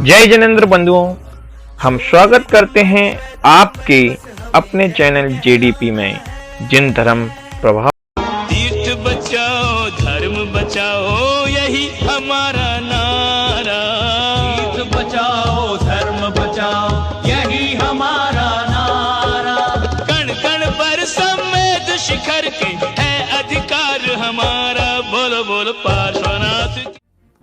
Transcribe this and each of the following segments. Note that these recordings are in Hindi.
जय जैनेन्द्र बंधुओं, हम स्वागत करते हैं आपके अपने चैनल जेडीपी में। जिन धर्म प्रभाव तीर्थ बचाओ धर्म बचाओ यही हमारा नारा। तीर्थ बचाओ धर्म बचाओ यही हमारा नारा। कण कण पर समेत शिखर के है अधिकार हमारा। बोलो बोलो पार्श्वनाथ।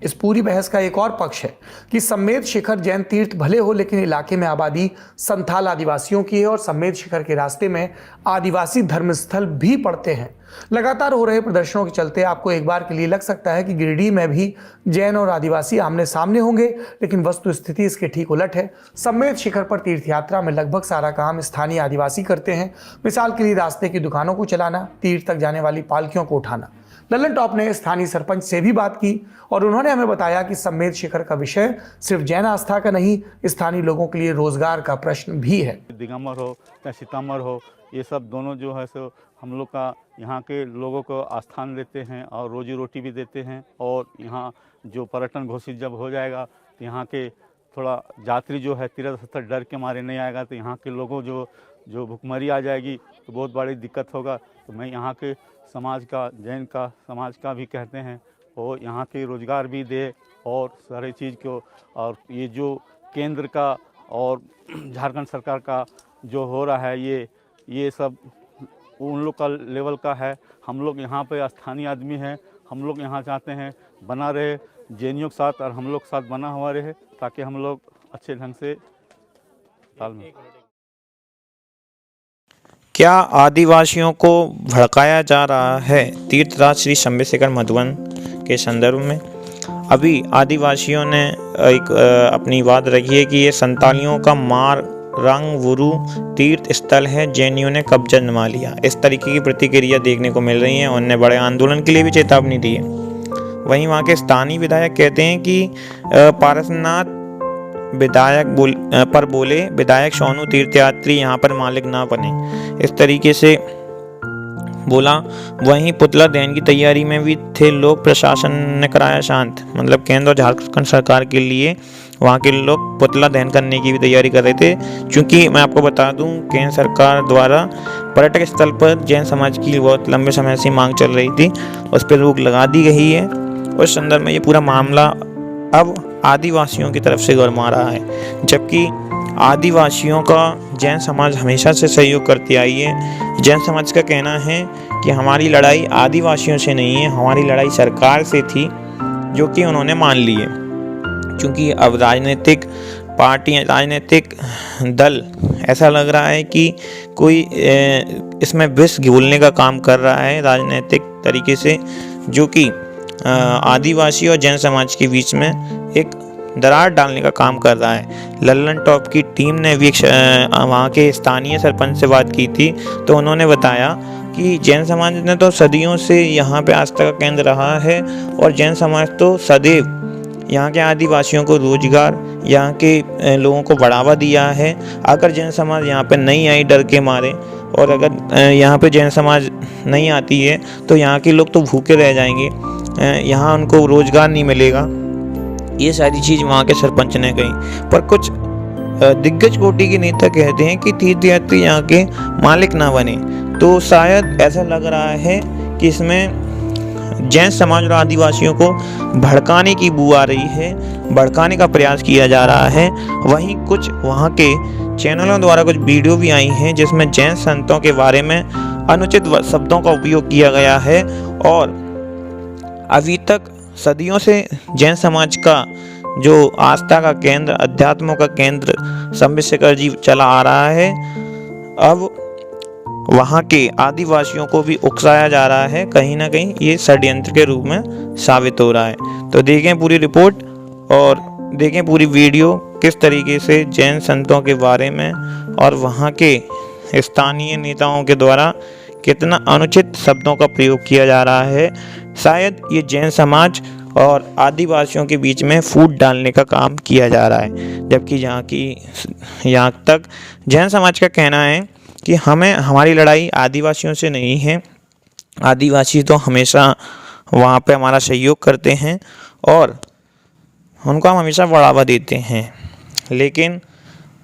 इस पूरी बहस का एक और पक्ष है कि सम्मेद शिखर जैन तीर्थ भले हो, लेकिन इलाके में आबादी संथाल आदिवासियों की है और सम्मेद शिखर के रास्ते में आदिवासी धर्मस्थल भी पड़ते हैं। लगातार हो रहे प्रदर्शनों के चलते आपको एक बार के लिए लग सकता है कि गिरिडीह में भी जैन और आदिवासी आमने सामने होंगे, लेकिन वस्तु स्थिति इसके ठीक उलट है। सम्मेद शिखर पर तीर्थ यात्रा में लगभग सारा काम स्थानीय आदिवासी करते हैं। मिसाल के लिए रास्ते की दुकानों को चलाना, तीर्थ तक जाने वाली पालकियों को उठाना। लल्लन टॉप ने स्थानीय सरपंच से भी बात की और उन्होंने हमें बताया कि सम्मेद शिखर का विषय सिर्फ जैन आस्था का नहीं, स्थानीय लोगों के लिए रोजगार का प्रश्न भी है। दिगंबर हो या सीतामढ़ हो, ये सब दोनों जो है सो हम लोग का यहाँ के लोगों को आस्थान देते हैं और रोजी रोटी भी देते हैं। और यहाँ जो पर्यटन घोषित जब हो जाएगा तो यहाँ के थोड़ा यात्री जो है तीर्थ डर के मारे नहीं आएगा, तो यहाँ के लोगों जो भुखमरी आ जाएगी तो बहुत बड़ी दिक्कत होगा। तो मैं यहाँ के समाज का, जैन का समाज का भी कहते हैं और यहाँ के रोज़गार भी दे और सारी चीज़ को। और ये जो केंद्र का और झारखंड सरकार का जो हो रहा है ये सब उन लोग का लेवल का है। हम लोग यहाँ पे स्थानीय आदमी हैं, हम लोग यहाँ चाहते हैं बना रहे जैनियों के साथ और हम लोग के साथ बना हुआ रहे, ताकि हम लोग अच्छे ढंग से तालमेल। क्या आदिवासियों को भड़काया जा रहा है तीर्थराज श्री सम्मेद शिखर मधुबन के संदर्भ में? अभी आदिवासियों ने एक अपनी बात रखी है कि ये संतालियों का मार रंगवुरु तीर्थ स्थल है, जैनियों ने कब्जा जमा लिया। इस तरीके की प्रतिक्रिया देखने को मिल रही है। उन्होंने बड़े आंदोलन के लिए भी चेतावनी दी है। वहीं वहाँ के स्थानीय विधायक कहते हैं कि पारसनाथ विधायक बोले विधायक सोनू तीर्थयात्री यहाँ पर मालिक ना बने, इस तरीके से बोला। वहीं पुतला दहन की तैयारी में भी थे लोग, प्रशासन ने कराया शांत। मतलब केंद्र और झारखंड सरकार के लिए वहाँ के लोग पुतला दहन करने की भी तैयारी कर रहे थे। क्योंकि मैं आपको बता दूं, केंद्र सरकार द्वारा पर्यटक स्थल पर जैन समाज की बहुत लंबे समय से मांग चल रही थी, उस पर रोक लगा दी गई है। उस संदर्भ में ये पूरा मामला अब आदिवासियों की तरफ से गरमा रहा है, जबकि आदिवासियों का जैन समाज हमेशा से सहयोग करती आई है। जैन समाज का कहना है कि हमारी लड़ाई आदिवासियों से नहीं है, हमारी लड़ाई सरकार से थी, जो कि उन्होंने मान ली है। क्योंकि अब राजनीतिक पार्टियां, राजनीतिक दल ऐसा लग रहा है कि कोई इसमें विष घोलने का काम कर रहा है राजनीतिक तरीके से, जो कि आदिवासी और जैन समाज के बीच में एक दरार डालने का काम कर रहा है। लल्लन टॉप की टीम ने भी वहाँ के स्थानीय सरपंच से बात की थी, तो उन्होंने बताया कि जैन समाज ने तो सदियों से यहाँ पे आस्था का केंद्र रहा है और जैन समाज तो सदैव यहाँ के आदिवासियों को रोजगार, यहाँ के लोगों को बढ़ावा दिया है। अगर जैन समाज यहाँ पे नहीं आई डर के मारे, और अगर यहाँ पे जैन समाज नहीं आती है तो यहाँ के लोग तो भूखे रह जाएंगे, यहाँ उनको रोजगार नहीं मिलेगा। ये सारी चीज़ वहाँ के सरपंच ने कही। पर कुछ दिग्गज कोटि के नेता कहते हैं कि तीर्थयात्री यहाँ के मालिक ना बने। तो शायद ऐसा लग रहा है कि इसमें जैन समाज और आदिवासियों को भड़काने की बू आ रही है, भड़काने का प्रयास किया जा रहा है। वहीं कुछ वहाँ के चैनलों द्वारा कुछ वीडियो भी आई हैं जिसमें जैन संतों के बारे में अनुचित शब्दों का उपयोग किया गया है। और अभी तक सदियों से जैन समाज का जो आस्था का केंद्र, अध्यात्मों का केंद्र सम्मेद शिखर जी चला आ रहा है, अब वहाँ के आदिवासियों को भी उकसाया जा रहा है। कहीं ना कहीं ये षड्यंत्र के रूप में साबित हो रहा है। तो देखें पूरी रिपोर्ट और देखें पूरी वीडियो, किस तरीके से जैन संतों के बारे में और वहाँ के स्थानीय नेताओं के द्वारा कितना अनुचित शब्दों का प्रयोग किया जा रहा है। शायद ये जैन समाज और आदिवासियों के बीच में फूट डालने का काम किया जा रहा है, जबकि यहाँ तक जैन समाज का कहना है कि हमारी लड़ाई आदिवासियों से नहीं है। आदिवासी तो हमेशा वहाँ पे हमारा सहयोग करते हैं और उनको हम हमेशा बढ़ावा देते हैं। लेकिन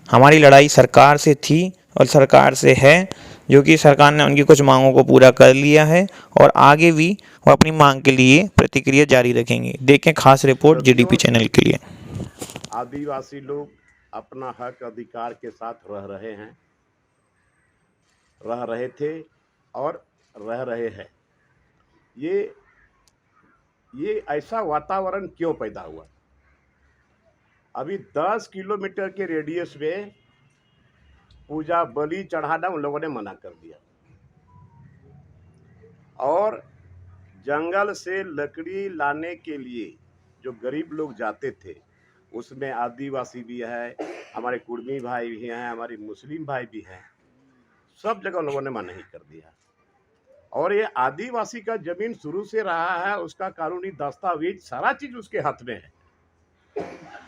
हमारी लड़ाई सरकार से थी और सरकार से है, जो कि सरकार ने उनकी कुछ मांगों को पूरा कर लिया है और आगे भी वो अपनी मांग के लिए प्रतिक्रिया जारी रखेंगे। देखें खास रिपोर्ट जीडीपी चैनल के लिए। आदिवासी लोग अपना हक अधिकार के साथ रह रहे थे और रह रहे हैं। ये ऐसा वातावरण क्यों पैदा हुआ? अभी 10 किलोमीटर के रेडियस में पूजा बलि चढ़ाना उन लोगों ने मना कर दिया, और जंगल से लकड़ी लाने के लिए जो गरीब लोग जाते थे, उसमें आदिवासी भी है, हमारे कुर्मी भाई भी हैं, हमारे मुस्लिम भाई भी हैं, सब जगह लोगों ने मना ही कर दिया। और ये आदिवासी का जमीन शुरू से रहा है, उसका कानूनी दस्तावेज सारा चीज उसके हाथ में है।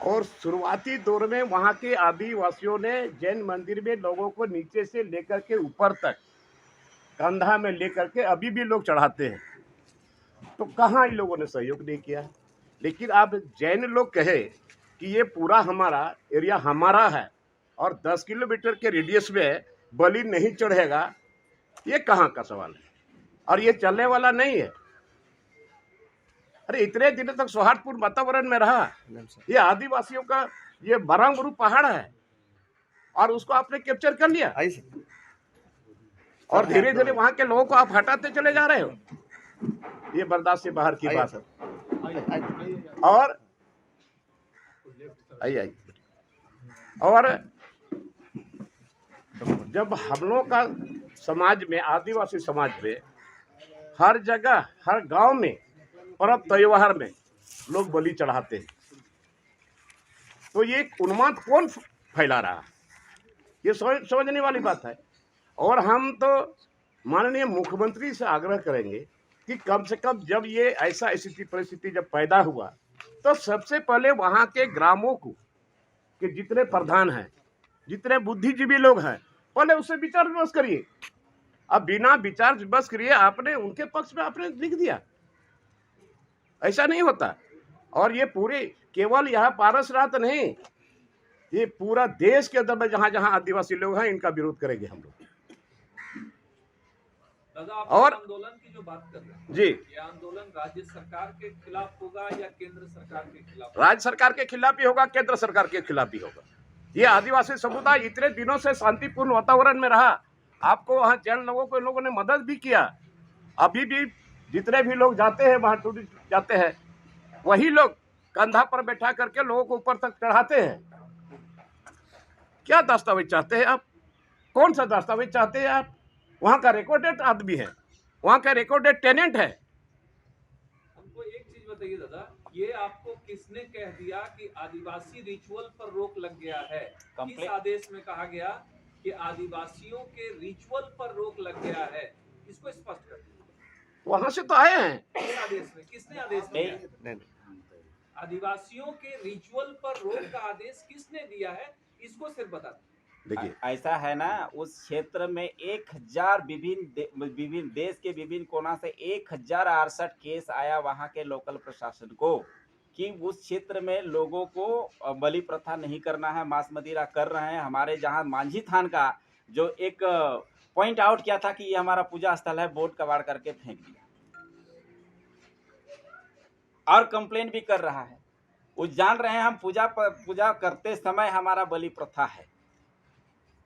और शुरुआती दौर में वहाँ के आदिवासियों ने जैन मंदिर में लोगों को नीचे से लेकर के ऊपर तक कंधा में लेकर के अभी भी लोग चढ़ाते हैं। तो कहाँ इन लोगों ने सहयोग नहीं किया? लेकिन अब जैन लोग कहे कि ये पूरा हमारा एरिया हमारा है और 10 किलोमीटर के रेडियस में बलि नहीं चढ़ेगा, ये कहाँ का सवाल है? और ये चलने वाला नहीं है। अरे इतने दिनों तक सौहार्दपूर्ण वातावरण में रहा, ये आदिवासियों का ये बरंगबुरु पहाड़ है और उसको आपने कैप्चर कर लिया, और धीरे धीरे वहां के लोगों को आप हटाते चले जा रहे हो। ये बर्दाश्त से बाहर की बात है। और जब हम लोग का समाज में, आदिवासी समाज में, हर जगह हर गांव में पर्व त्योहार में लोग बलि चढ़ाते हैं, तो ये उन्माद कौन फैला रहा है? ये समझने वाली बात है। और हम तो माननीय मुख्यमंत्री से आग्रह करेंगे कि कम से कम जब ये ऐसा स्थिति परिस्थिति जब पैदा हुआ, तो सबसे पहले वहाँ के ग्रामों को, कि जितने प्रधान हैं, जितने बुद्धिजीवी लोग हैं, पहले उससे विचार विमर्श करिए। अब बिना विचार विमर्श करिए आपने उनके पक्ष में आपने लिख दिया, ऐसा नहीं होता। और ये पूरे केवल यहाँ पारसनाथ नहीं, ये पूरा देश के अंदर में जहाँ जहाँ आदिवासी लोग हैं, इनका विरोध करेंगे हम लोग। और आंदोलन की जो बात कर रहे हैं जी, ये आंदोलन राज्य सरकार के खिलाफ होगा या केंद्र सरकार के खिलाफ? राज्य सरकार के खिलाफ भी होगा, केंद्र सरकार के खिलाफ भी होगा। ये आदिवासी समुदाय इतने दिनों से शांतिपूर्ण वातावरण में रहा, आपको वहाँ जैन लोगों को इन लोगों ने मदद भी किया। अभी भी जितने भी लोग जाते हैं वहाँ टूरिस्ट जाते हैं, वही लोग कंधा पर बैठा करके लोगों को ऊपर तक चढ़ाते हैं। क्या दस्तावेज चाहते हैं आप? कौन सा दस्तावेज चाहते हैं आप? वहाँ का रिकॉर्डेड आदमी है, वहाँ का रिकॉर्डेड टेनेंट है। हमको एक चीज बताइए दादा, ये आपको किसने कह दिया कि आदिवासी रिचुअल पर रोक लग गया है? किस आदेश में कहा गया कि आदिवासियों के रिचुअल पर रोक लग गया है? इसको स्पष्ट कर दीजिए। वहाँ से तो आए हैं। किस आदेश में? किसने आदेश दिया? आदिवासियों के रिचुअल पर रोक का आदेश किसने दिया है? इसको सिर्फ बता दीजिए। देखिए ऐसा है ना, उस क्षेत्र में 1000 विभिन्न देश के विभिन्न कोना से 1068 केस आया वहां के लोकल प्रशासन को कि उस क्षेत्र में लोगों को बलि प्रथा नहीं करना है, मांस मदिरा कर रहे हैं। हमारे जहां मांझी थान का जो एक पॉइंट आउट किया था कि ये हमारा पूजा स्थल है, बोर्ड कबाड़ करके फेंक दिया और कंप्लेन भी कर रहा है। वो जान रहे हैं हम पूजा करते समय हमारा बलि प्रथा है।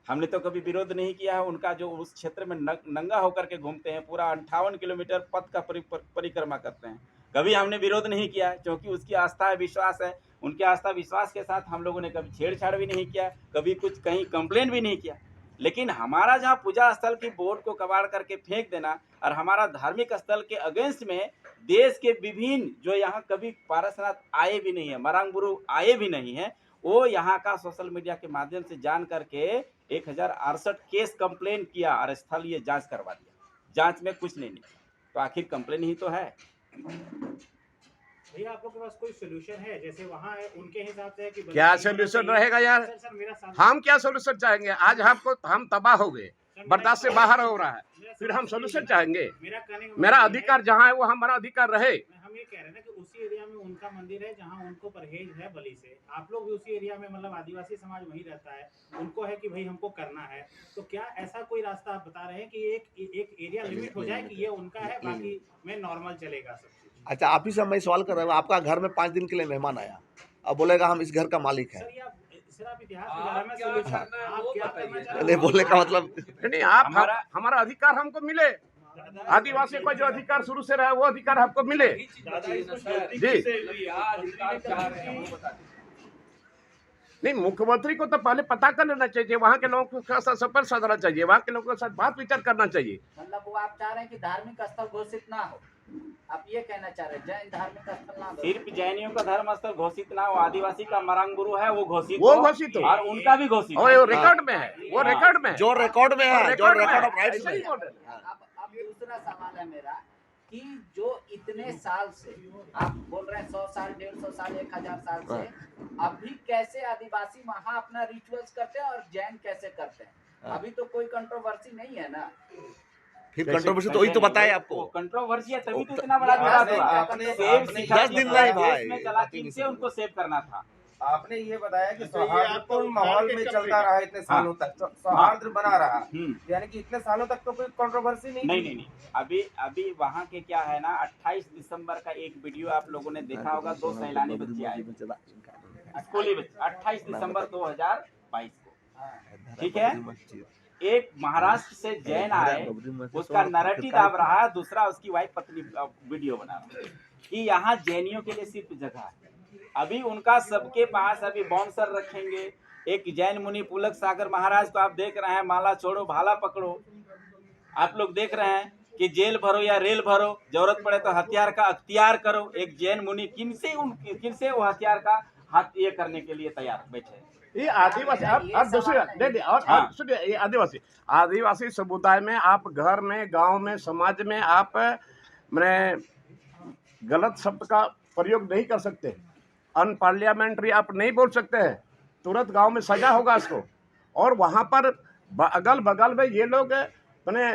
हमने तो कभी विरोध नहीं किया है उनका, जो उस क्षेत्र में नंगा होकर के घूमते हैं, पूरा 58 किलोमीटर पथ का परिक्रमा करते हैं। कभी हमने विरोध नहीं किया है, क्योंकि उसकी आस्था है, विश्वास है। उनके आस्था विश्वास के साथ हम लोगों ने कभी छेड़छाड़ भी नहीं किया, कभी कुछ कहीं कंप्लेन भी नहीं किया। लेकिन हमारा जहाँ पूजा स्थल की बोर्ड को कबाड़ करके फेंक देना और हमारा धार्मिक स्थल के अगेंस्ट में देश के विभिन्न, जो यहाँ कभी पारसनाथ आए भी नहीं है, मरांगबुरु आए भी नहीं है, वो यहाँ का सोशल मीडिया के माध्यम से जान करके 1068 केस कंप्लेन किया और स्थलीय जांच करवा दिया। जांच में कुछ नहीं निकला, तो आखिर कंप्लेन ही तो है। भैया आप लोग के पास कोई सोल्यूशन है? जैसे वहाँ है उनके हिसाब से कि क्या सोल्यूशन रहेगा यार? हम क्या सोल्यूशन चाहेंगे? आज हम तबाह हो गए, बर्दाश्त से बाहर हो रहा है, फिर हम सोल्यूशन चाहेंगे? मेरा अधिकार जहाँ है वो हमारा अधिकार रहे। ये कह रहे हैं ना कि उसी एरिया में उनका मंदिर है जहाँ उनको परहेज है बलि से, आप लोग भी उसी एरिया में, मतलब आदिवासी समाज वहीं रहता है, उनको है कि भाई हमको करना है, तो क्या ऐसा कोई रास्ता आप बता रहे हैं कि एक एरिया लिमिट हो जाए कि ये उनका है, बाकी में नॉर्मल चलेगा सब चीज? अच्छा, आप ही से मैं सवाल कर रहा हूँ, आपका घर में 5 दिन के लिए मेहमान आया, अब बोलेगा हम इस घर का मालिक है, सर आप इतिहास के बारे में सोल्यूशन आप क्या करना चाह रहे नहीं बोलने का मतलब नहीं, आप हमारा अधिकार हमको मिले, आदिवासी को जो अधिकार शुरू से रहा है वो अधिकार आपको मिले। जी नहीं, मुख्यमंत्री को तो पहले पता कर लेना चाहिए, वहाँ के लोगों के साथ सफर साधना चाहिए, वहाँ के लोगों के साथ बात विचार करना चाहिए। मतलब वो आप चाह रहे हैं कि धार्मिक स्थल घोषित ना हो, आप ये कहना चाह रहे हैं जैन धार्मिक स्थल ना हो? सिर्फ जैनियों का धर्म स्थल घोषित ना हो, आदिवासी का मरंग गुरु है वो घोषित वो हो, घोषित हो, और उनका भी घोषित और वो रिकॉर्ड में है, वो रिकॉर्ड में है, जो रिकॉर्ड में है, जो रिकॉर्ड ऑफ राइट्स ऐसा में ही है। मॉडल है। अब दूसरा सवाल है मेरा कि जो इतने साल से आप बोल रहे हैं 100 साल 150 साल 1000 साल से, अभी कैसे आदिवासी वहाँ अपना रिचुअल्स करते हैं और जैन कैसे करते हैं? अभी तो कोई कंट्रोवर्सी नहीं है ना, फिर कंट्रोवर्सी तो वही तो बताए आपको, कंट्रोवर्सी है तभी तो इतना बड़ा विवाद हुआ। सेव शिखर 10 दिन नहीं भाई, देश में चला, किनसे उनको सेव करना था? आपने ये बताया कि सौहार्दपूर्ण माहौल में चलता रहा इतने सालों तक, सौहार्द बना रहा, यानी कि इतने सालों तक तो कोई कंट्रोवर्सी नहीं। अभी वहाँ के क्या है ना, 28 दिसंबर का एक वीडियो आप लोगों ने देखा होगा, 2 सैलानी बच्चे आए, स्कूली बच्चे, 28 दिसंबर 2022 को, ठीक है। एक महाराष्ट्र से जैन आए, उसका नैरेटिव दाब रहा है, दूसरा उसकी वाइफ पत्नी वीडियो बना रहा है कि यहाँ जैनियों के लिए सिर्फ जगह है। अभी उनका सबके पास अभी बाउंसर रखेंगे। एक जैन मुनि पुलक सागर महाराज को आप देख रहे हैं, माला छोड़ो भाला पकड़ो, आप लोग देख रहे हैं कि जेल भरो या रेल भरो, जरूरत पड़े तो हथियार का अख्तियार करो। एक जैन मुनि किनसे वो हथियार का हाथ ये करने के लिए तैयार बैठे? ये आदिवासी, आप दूसरी नहीं, और सुनिए, ये आदिवासी समुदाय में आप घर में, गांव में, समाज में आप मैंने गलत शब्द का प्रयोग नहीं कर सकते, अनपार्लियामेंट्री आप नहीं बोल सकते हैं, तुरंत गांव में सजा होगा इसको। और वहाँ पर अगल बगल में ये लोग मैंने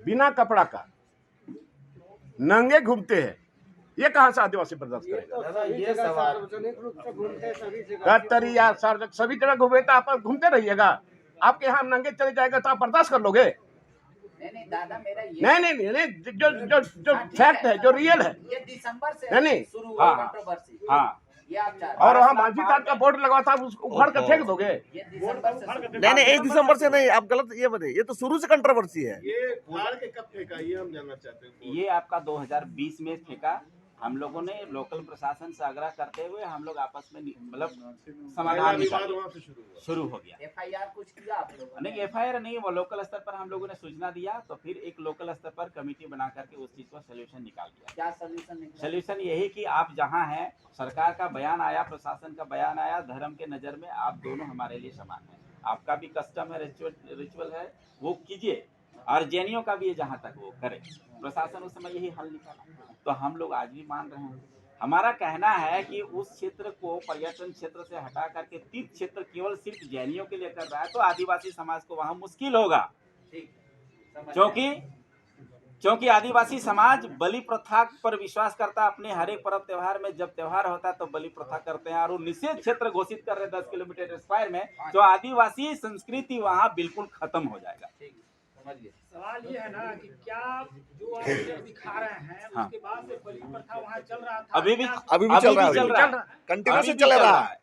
बिना कपड़ा का नंगे घूमते हैं, ये कहाँ से आदिवासी बर्दाश्त करेगा? ये सवाल सभी जगह घूमे तो आप घूमते रहिएगा, आपके यहाँ नंगे चले जाएगा तो आप बर्दाश्त कर लोगे? नहीं दादा, मेरा ये नहीं, जो फैक्ट है, जो रियल है, ये दिसंबर से नहीं शुरू हुआ कंट्रोवर्सी। हाँ, ये आप चाह रहे हैं। और वहाँ माझी कार्ड का बोर्ड लगा था, उसको उखाड़ कर फेंक दोगे? ये दिसंबर से नहीं 1 दिसंबर से नहीं, आप गलत ये बताइए, ये तो शुरू से कंट्रोवर्सी है। ये उखाड़ के कब फेंका, ये हम जानना चाहते हैं। ये आपका 2020 में फेंका। हम लोगों ने लोकल प्रशासन से आग्रह करते हुए हम लोग आपस में मतलब समाधान शुरू हो गया। FIR कुछ किया आप लोगों ने? नहीं, FIR नहीं, वो लोकल स्तर पर हम लोगों ने सूचना दिया, तो फिर एक लोकल स्तर पर कमेटी बना करके उस चीज का सोल्यूशन निकाल दिया। क्या सोल्यूशन निकला? सोल्यूशन यही कि आप जहाँ हैं, सरकार का बयान आया, प्रशासन का बयान आया, धर्म के नज़र में आप दोनों हमारे लिए समान हैं। आपका भी कस्टम है, रिचुअल है, वो कीजिए, और जैनियों का भी है, जहाँ तक वो करे। प्रशासन उस समय यही हल निकाला, तो हम लोग आज भी मान रहे हैं। हमारा कहना है कि उस क्षेत्र को पर्यटन क्षेत्र से हटा करके तीर्थ क्षेत्र केवल सिर्फ जैनियों के लिए कर रहा है, तो आदिवासी समाज को वहाँ मुश्किल होगा। क्योंकि आदिवासी समाज बलि प्रथा पर विश्वास करता है। अपने हर एक पर्व त्योहार में जब त्योहार होता है तो बलि प्रथा करते हैं, और वो निषेध क्षेत्र घोषित कर रहे हैं 10 किलोमीटर स्क्वायर में, तो आदिवासी संस्कृति वहाँ बिल्कुल खत्म हो जाएगा। सवाल ये है ना कि क्या जो आप दिखा रहे हैं उसके बाद से बलि प्रथा वहाँ चल रहा था? अभी भी चल रहा है, कंटिन्यूसली चल रहा है।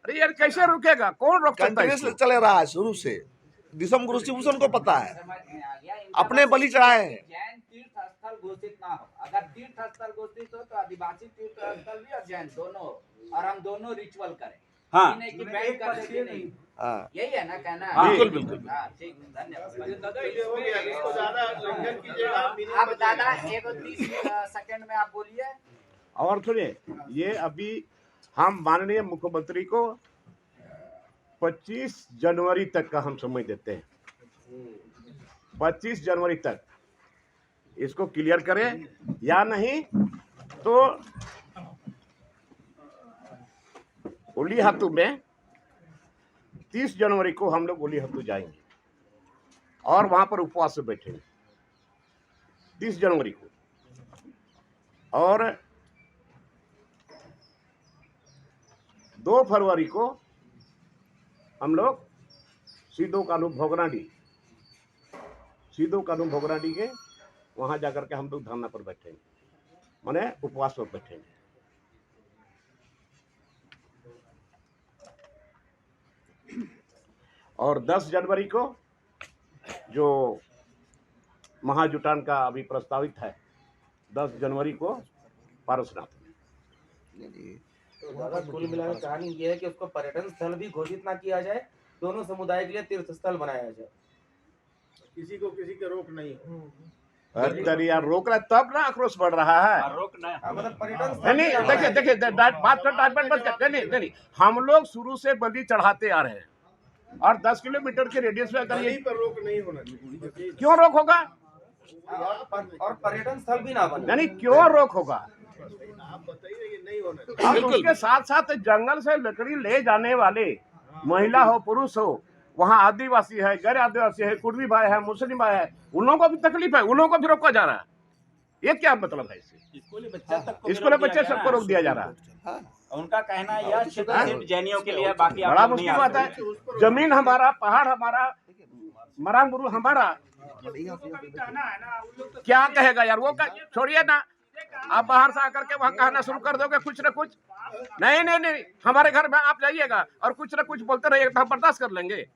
अरे यार कैसे रुकेगा, कौन रोक सकता है? कंटिन्यूसली चल रहा है शुरू से, दिसम गुरु शिवभूषण को पता है, अपने बलि चढ़ाए हैं। जैन तीर्थ स्थल घोषित ना हो, अगर तीर्थ स्थल घोषित हो तो आदिवासी तीर्थ स्थल भी और जैन दोनों, और हम दोनों रिचुअल करें। हाँ, नहीं कि बैन कर देते नहीं, यही है ना कहना? बिल्कुल बिल्कुल। हाँ ठीक, धन्यवाद। दादा आप दादा 30 सेकंड में आप बोलिए। और सुनिए, ये अभी हम माननीय मुख्यमंत्री को 25 जनवरी तक का हम समय देते हैं। 25 जनवरी तक इसको क्लियर करें, या नहीं तो ओली हाथू में 30 जनवरी को हम लोग ओली हाथू जाएंगे और वहां पर उपवास से बैठेंगे 30 जनवरी को। और 2 फरवरी को हम लोग सीधो कानून भोगनाडी के वहां जाकर के हम लोग धरना पर बैठेंगे, माने उपवास पर बैठेंगे। और 10 जनवरी को जो महाजुटान का अभी प्रस्तावित है, 10 जनवरी को पारसनाथ। तो कुल मिलाकर कहानी ये है कि उसको पर्यटन स्थल भी घोषित ना किया जाए, दोनों समुदाय के लिए तीर्थ स्थल बनाया जाए, किसी को किसी का रोक नहीं हो। अरे यार रोक रहा है तब ना आक्रोश बढ़ रहा है। रोकना मतलब पर्यटन नहीं, देखिए बात नहीं, हम लोग शुरू से बलि चढ़ाते आ रहे हैं और 10 किलोमीटर के रेडियस में अगर पर रोक नहीं होना चाहिए। क्यों रोक होगा? और पर्यटन स्थल भी ना बने, यानी क्यों रोक होगा? आप बताइए कि नहीं होना चाहिए। और उसके साथ साथ जंगल से लकड़ी ले जाने वाले महिला हो पुरुष हो, वहाँ आदिवासी है, गैर आदिवासी है, कुर्मी भाई है, मुस्लिम भाई है, उन लोगों को भी तकलीफ है, उन लोगों को भी रोका जा रहा है। ये क्या मतलब है? इससे स्कूली बच्चे सबको रोक दिया जा रहा है। उनका कहना यह क्षेत्र सिर्फ जैनियों के लिए, बाकी बड़ा मुश्किल बात है। जमीन हमारा, पहाड़ हमारा, मरांग गुरु हमारा, क्या कहेगा यार? वो छोड़िए ना, आप बाहर से आकर के वहाँ कहना शुरू कर दोगे कुछ न कुछ। नहीं, हमारे घर में आप जाइएगा और कुछ न कुछ बोलते रहिएगा तो हम बर्दाश्त कर लेंगे।